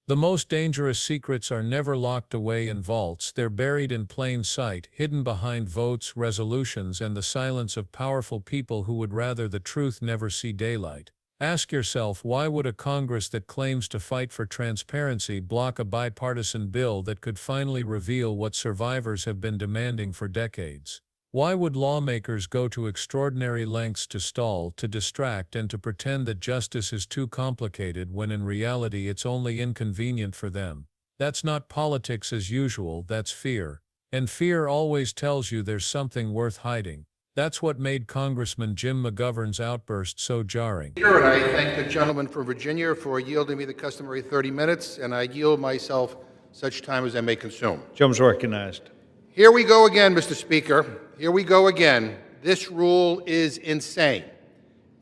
The most dangerous secrets are never locked away in vaults, they're buried in plain sight, hidden behind votes, resolutions, and the silence of powerful people who would rather the truth never see daylight. Ask yourself, why would a Congress that claims to fight for transparency block a bipartisan bill that could finally reveal what survivors have been demanding for decades? Why would lawmakers go to extraordinary lengths to stall, to distract, and to pretend that justice is too complicated when in reality it's only inconvenient for them? That's not politics as usual, that's fear. And fear always tells you there's something worth hiding. That's what made Congressman Jim McGovern's outburst so jarring. And I thank the gentleman from Virginia for yielding me the customary 30 minutes, and I yield myself such time as I may consume. Gentleman's recognized. Here we go again, Mr. Speaker. Here we go again. This rule is insane.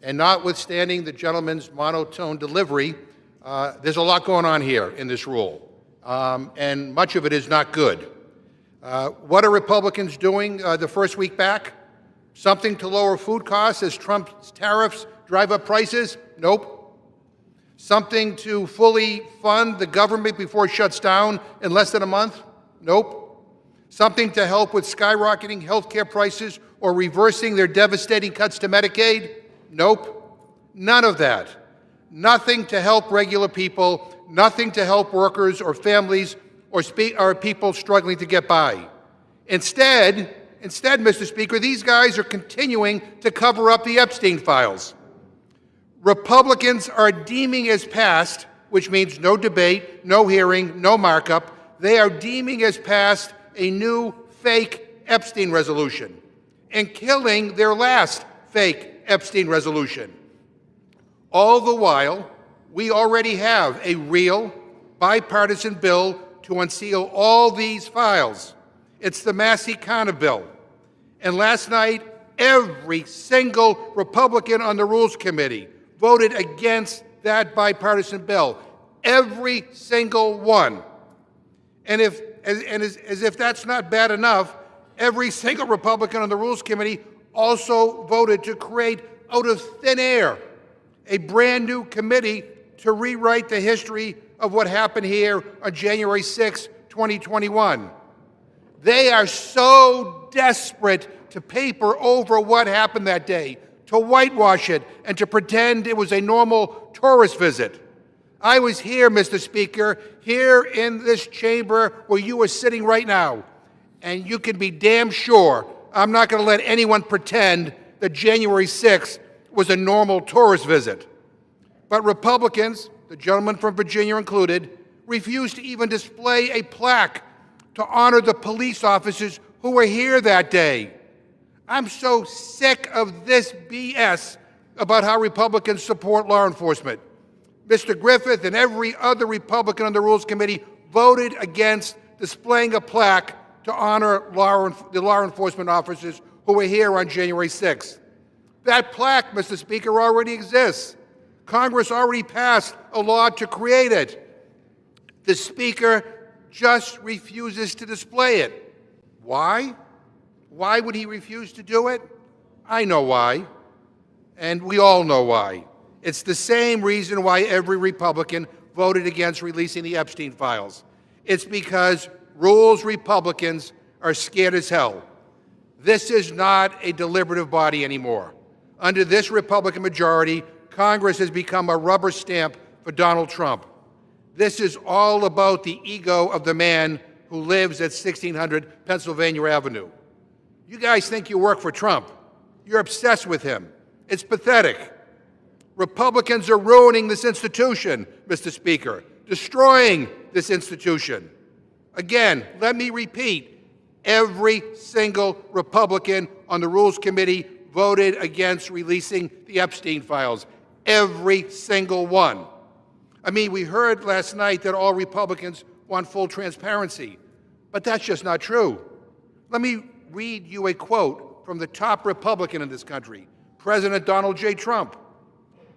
And notwithstanding the gentleman's monotone delivery, there's a lot going on here in this rule, and much of it is not good. What are Republicans doing the first week back? Something to lower food costs as Trump's tariffs drive up prices? Nope. Something to fully fund the government before it shuts down in less than a month? Nope. Something to help with skyrocketing health care prices or reversing their devastating cuts to Medicaid? Nope. None of that. Nothing to help regular people, nothing to help workers or families or people struggling to get by. Instead, Mr. Speaker, these guys are continuing to cover up the Epstein files. Republicans are deeming as passed, which means no debate, no hearing, no markup. They are deeming as passed a new fake Epstein resolution and killing their last fake Epstein resolution. All the while, we already have a real bipartisan bill to unseal all these files. It's the Massey Connor bill. And last night, every single Republican on the Rules Committee voted against that bipartisan bill. Every single one. And as if that's not bad enough, every single Republican on the Rules Committee also voted to create, out of thin air, a brand new committee to rewrite the history of what happened here on January 6, 2021. They are so desperate to paper over what happened that day, to whitewash it, and to pretend it was a normal tourist visit. I was here, Mr. Speaker, here in this chamber where you are sitting right now, and you can be damn sure I'm not going to let anyone pretend that January 6th was a normal tourist visit. But Republicans, the gentleman from Virginia included, refused to even display a plaque to honor the police officers who were here that day. I'm so sick of this BS about how Republicans support law enforcement. Mr. Griffith and every other Republican on the Rules Committee voted against displaying a plaque to honor the law enforcement officers who were here on January 6th. That plaque, Mr. Speaker, already exists. Congress already passed a law to create it. The Speaker just refuses to display it. Why? Why would he refuse to do it? I know why, and we all know why. It's the same reason why every Republican voted against releasing the Epstein files. It's because Rules Republicans are scared as hell. This is not a deliberative body anymore. Under this Republican majority, Congress has become a rubber stamp for Donald Trump. This is all about the ego of the man who lives at 1600 Pennsylvania Avenue. You guys think you work for Trump. You're obsessed with him. It's pathetic. Republicans are ruining this institution, Mr. Speaker, destroying this institution. Again, let me repeat, every single Republican on the Rules Committee voted against releasing the Epstein files. Every single one. I mean, we heard last night that all Republicans want full transparency, but that's just not true. Let me read you a quote from the top Republican in this country, President Donald J. Trump.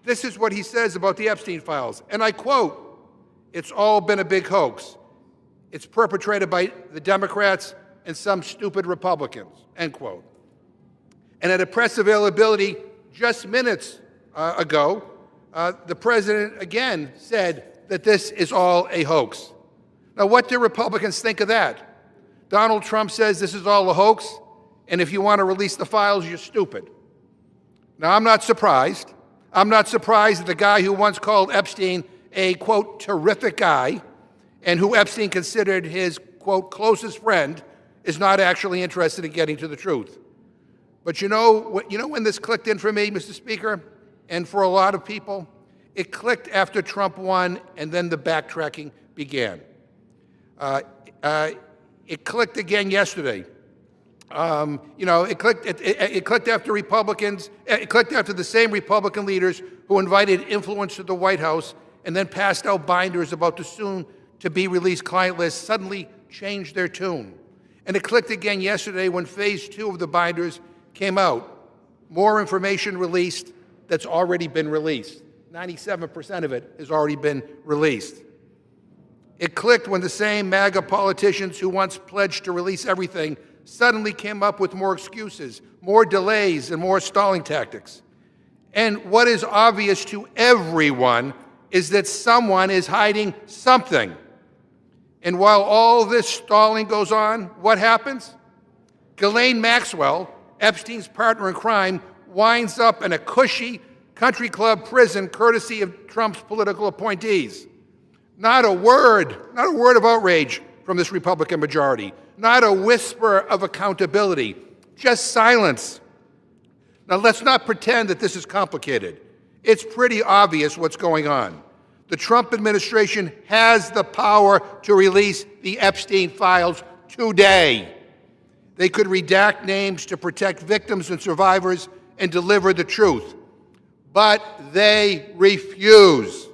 This is what he says about the Epstein files, and I quote, "It's all been a big hoax. It's perpetrated by the Democrats and some stupid Republicans," end quote. And at a press availability just minutes ago, the president again said that this is all a hoax. Now, what do Republicans think of that? Donald Trump says this is all a hoax, and if you want to release the files, you're stupid. Now, I'm not surprised. I'm not surprised that the guy who once called Epstein a, quote, terrific guy, and who Epstein considered his, quote, closest friend, is not actually interested in getting to the truth. But you know when this clicked in for me, Mr. Speaker, and for a lot of people? It clicked after Trump won, and then the backtracking began. It clicked again yesterday. It clicked after Republicans. It clicked after the same Republican leaders who invited influence to the White House and then passed out binders about the soon-to-be-released client list suddenly changed their tune. And it clicked again yesterday when Phase 2 of the binders came out. More information released that's already been released. 97% of it has already been released. It clicked when the same MAGA politicians who once pledged to release everything suddenly came up with more excuses, more delays, and more stalling tactics. And what is obvious to everyone is that someone is hiding something. And while all this stalling goes on, what happens? Ghislaine Maxwell, Epstein's partner in crime, winds up in a cushy country club prison courtesy of Trump's political appointees. Not a word of outrage from this Republican majority. Not a whisper of accountability. Just silence. Now, let's not pretend that this is complicated. It's pretty obvious what's going on. The Trump administration has the power to release the Epstein files today. They could redact names to protect victims and survivors and deliver the truth. But they refuse.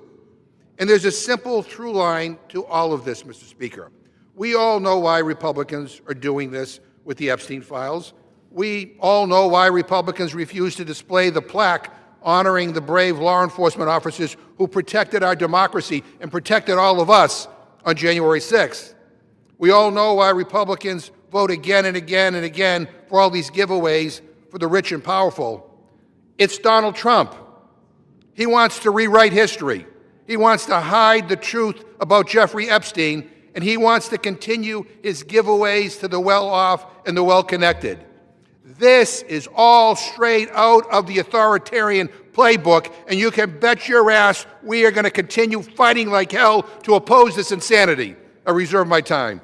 And there's a simple through line to all of this, Mr. Speaker. We all know why Republicans are doing this with the Epstein files. We all know why Republicans refuse to display the plaque honoring the brave law enforcement officers who protected our democracy and protected all of us on January 6th. We all know why Republicans vote again and again and again for all these giveaways for the rich and powerful. It's Donald Trump. He wants to rewrite history. He wants to hide the truth about Jeffrey Epstein, and he wants to continue his giveaways to the well-off and the well-connected. This is all straight out of the authoritarian playbook, and you can bet your ass we are going to continue fighting like hell to oppose this insanity. I reserve my time.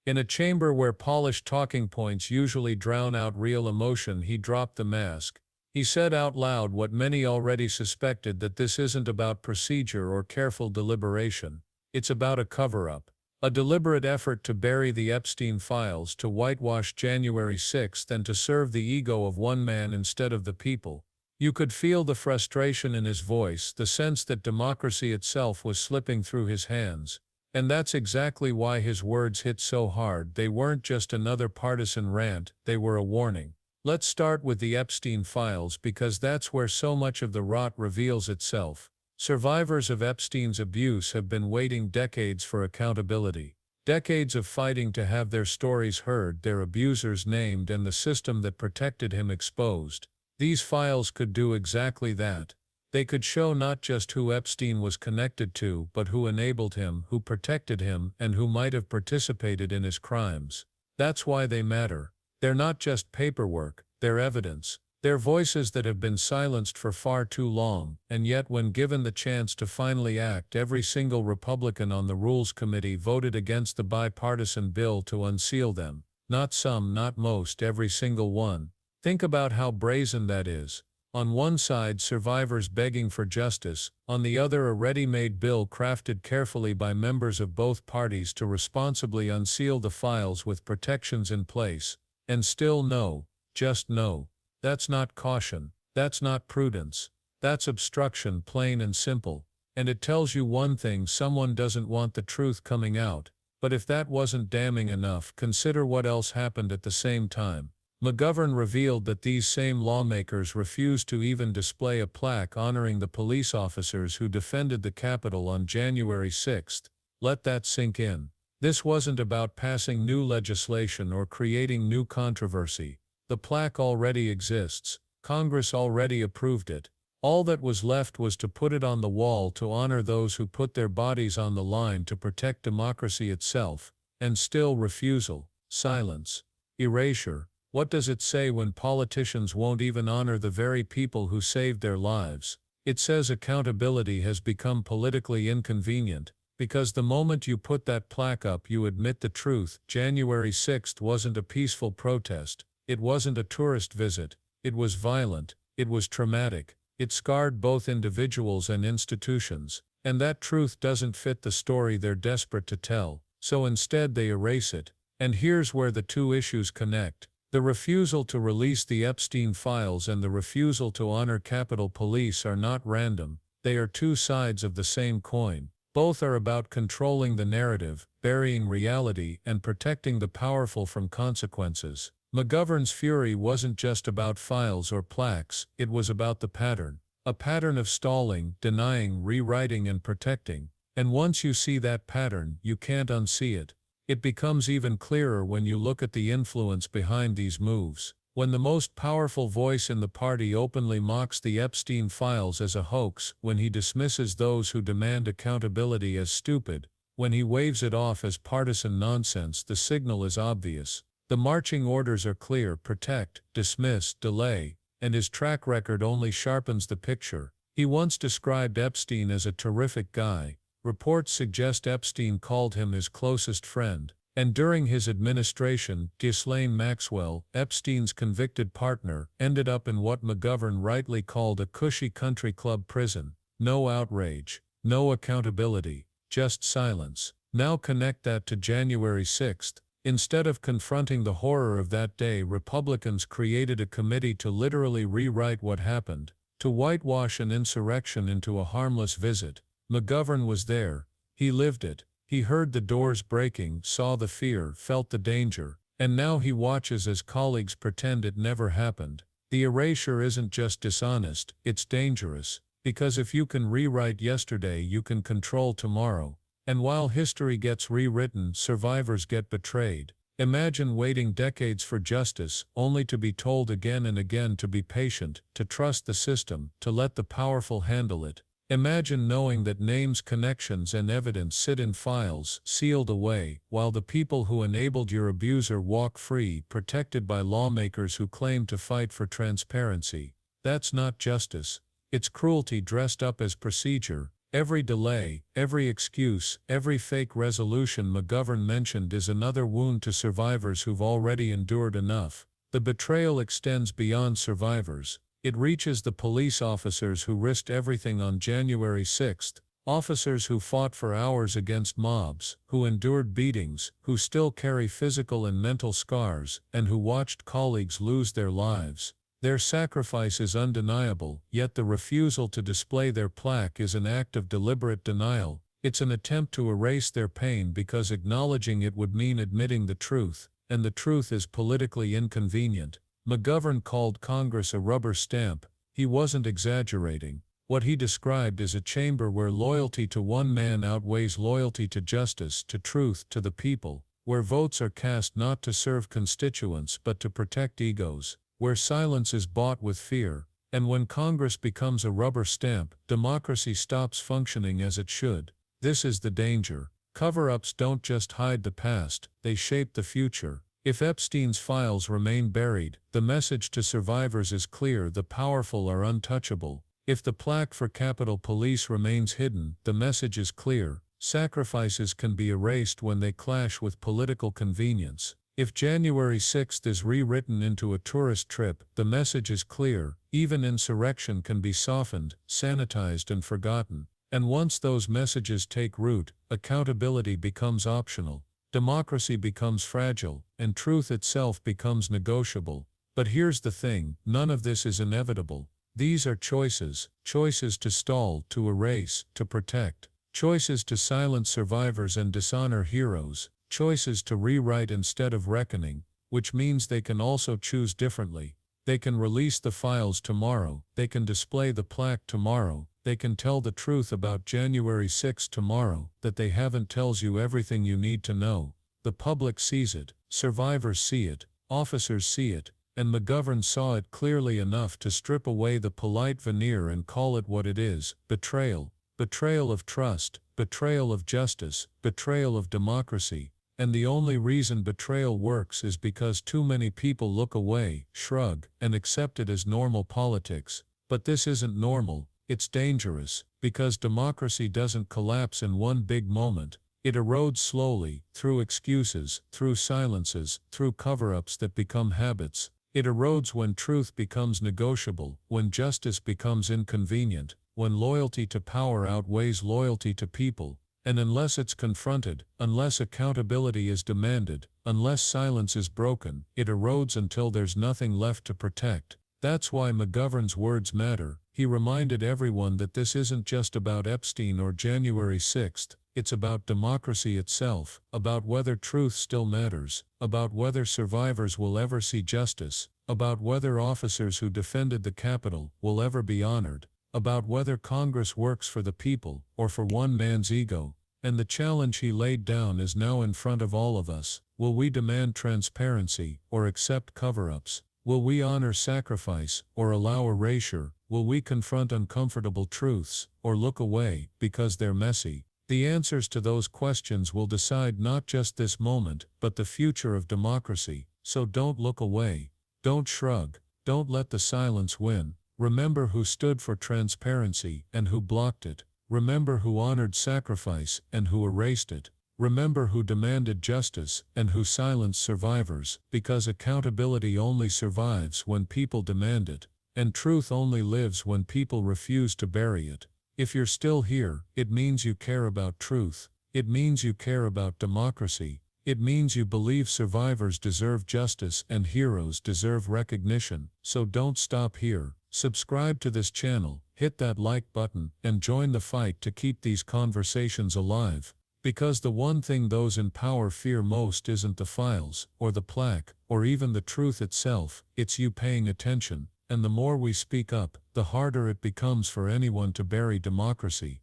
In a chamber where polished talking points usually drown out real emotion, he dropped the mask. He said out loud what many already suspected, that this isn't about procedure or careful deliberation. It's about a cover-up. A deliberate effort to bury the Epstein files, to whitewash January 6th, and to serve the ego of one man instead of the people. You could feel the frustration in his voice, the sense that democracy itself was slipping through his hands. And that's exactly why his words hit so hard. They weren't just another partisan rant, they were a warning. Let's start with the Epstein files, because that's where so much of the rot reveals itself. Survivors of Epstein's abuse have been waiting decades for accountability. Decades of fighting to have their stories heard, their abusers named, and the system that protected him exposed. These files could do exactly that. They could show not just who Epstein was connected to, but who enabled him, who protected him, and who might have participated in his crimes. That's why they matter. They're not just paperwork, they're evidence. They're voices that have been silenced for far too long, and yet when given the chance to finally act, every single Republican on the Rules Committee voted against the bipartisan bill to unseal them. Not some, not most, every single one. Think about how brazen that is. On one side, survivors begging for justice, on the other a ready-made bill crafted carefully by members of both parties to responsibly unseal the files with protections in place. And still no, just no. That's not caution, that's not prudence, that's obstruction, plain and simple. And it tells you one thing: someone doesn't want the truth coming out. But if that wasn't damning enough, consider what else happened at the same time. McGovern revealed that these same lawmakers refused to even display a plaque honoring the police officers who defended the Capitol on January 6th. Let that sink in. This wasn't about passing new legislation or creating new controversy. The plaque already exists. Congress already approved it. All that was left was to put it on the wall to honor those who put their bodies on the line to protect democracy itself, and still refusal, silence, erasure. What does it say when politicians won't even honor the very people who saved their lives? It says accountability has become politically inconvenient, because the moment you put that plaque up you admit the truth. January 6th wasn't a peaceful protest, it wasn't a tourist visit, it was violent, it was traumatic, it scarred both individuals and institutions, and that truth doesn't fit the story they're desperate to tell, so instead they erase it. And here's where the two issues connect. The refusal to release the Epstein files and the refusal to honor Capitol Police are not random, they are two sides of the same coin. Both are about controlling the narrative, burying reality, and protecting the powerful from consequences. McGovern's fury wasn't just about files or plaques, it was about the pattern. A pattern of stalling, denying, rewriting, and protecting. And once you see that pattern, you can't unsee it. It becomes even clearer when you look at the influence behind these moves. When the most powerful voice in the party openly mocks the Epstein files as a hoax, when he dismisses those who demand accountability as stupid, when he waves it off as partisan nonsense, the signal is obvious. The marching orders are clear: protect, dismiss, delay, and his track record only sharpens the picture. He once described Epstein as a terrific guy. Reports suggest Epstein called him his closest friend. And during his administration, Ghislaine Maxwell, Epstein's convicted partner, ended up in what McGovern rightly called a cushy country club prison. No outrage, no accountability, just silence. Now connect that to January 6th. Instead of confronting the horror of that day, Republicans created a committee to literally rewrite what happened, to whitewash an insurrection into a harmless visit. McGovern was there. He lived it. He heard the doors breaking, saw the fear, felt the danger, and now he watches as colleagues pretend it never happened. The erasure isn't just dishonest, it's dangerous, because if you can rewrite yesterday, you can control tomorrow. And while history gets rewritten, survivors get betrayed. Imagine waiting decades for justice, only to be told again and again to be patient, to trust the system, to let the powerful handle it. Imagine knowing that names, connections, and evidence sit in files, sealed away, while the people who enabled your abuser walk free, protected by lawmakers who claim to fight for transparency. That's not justice. It's cruelty dressed up as procedure. Every delay, every excuse, every fake resolution McGovern mentioned is another wound to survivors who've already endured enough. The betrayal extends beyond survivors. It reaches the police officers who risked everything on January 6th, officers who fought for hours against mobs, who endured beatings, who still carry physical and mental scars, and who watched colleagues lose their lives. Their sacrifice is undeniable, yet the refusal to display their plaque is an act of deliberate denial. It's an attempt to erase their pain because acknowledging it would mean admitting the truth, and the truth is politically inconvenient. McGovern called Congress a rubber stamp. He wasn't exaggerating. What he described is a chamber where loyalty to one man outweighs loyalty to justice, to truth, to the people, where votes are cast not to serve constituents but to protect egos, where silence is bought with fear. And when Congress becomes a rubber stamp, democracy stops functioning as it should. This is the danger. Cover-ups don't just hide the past, they shape the future. If Epstein's files remain buried, the message to survivors is clear: the powerful are untouchable. If the plaque for Capitol Police remains hidden, the message is clear: sacrifices can be erased when they clash with political convenience. If January 6th is rewritten into a tourist trip, the message is clear: even insurrection can be softened, sanitized, and forgotten. And once those messages take root, accountability becomes optional. Democracy becomes fragile, and truth itself becomes negotiable. But here's the thing, none of this is inevitable. These are choices, choices to stall, to erase, to protect, choices to silence survivors and dishonor heroes, choices to rewrite instead of reckoning, which means they can also choose differently. They can release the files tomorrow, they can display the plaque tomorrow, they can tell the truth about January 6 tomorrow. That they haven't tells you everything you need to know. The public sees it, survivors see it, officers see it, and McGovern saw it clearly enough to strip away the polite veneer and call it what it is: betrayal. Betrayal of trust, betrayal of justice, betrayal of democracy. And the only reason betrayal works is because too many people look away, shrug, and accept it as normal politics. But this isn't normal, it's dangerous, because democracy doesn't collapse in one big moment. It erodes slowly, through excuses, through silences, through cover-ups that become habits. It erodes when truth becomes negotiable, when justice becomes inconvenient, when loyalty to power outweighs loyalty to people. And unless it's confronted, unless accountability is demanded, unless silence is broken, it erodes until there's nothing left to protect. That's why McGovern's words matter. He reminded everyone that this isn't just about Epstein or January 6th, it's about democracy itself, about whether truth still matters, about whether survivors will ever see justice, about whether officers who defended the Capitol will ever be honored, about whether Congress works for the people or for one man's ego. And the challenge he laid down is now in front of all of us. Will we demand transparency or accept cover-ups? Will we honor sacrifice or allow erasure? Will we confront uncomfortable truths or look away because they're messy? The answers to those questions will decide not just this moment, but the future of democracy. So don't look away. Don't shrug. Don't let the silence win. Remember who stood for transparency and who blocked it. Remember who honored sacrifice and who erased it. Remember who demanded justice and who silenced survivors, because accountability only survives when people demand it, and truth only lives when people refuse to bury it. If you're still here, it means you care about truth. It means you care about democracy. It means you believe survivors deserve justice and heroes deserve recognition. So don't stop here. Subscribe to this channel, hit that like button, and join the fight to keep these conversations alive. Because the one thing those in power fear most isn't the files, or the plaque, or even the truth itself, it's you paying attention. And the more we speak up, the harder it becomes for anyone to bury democracy.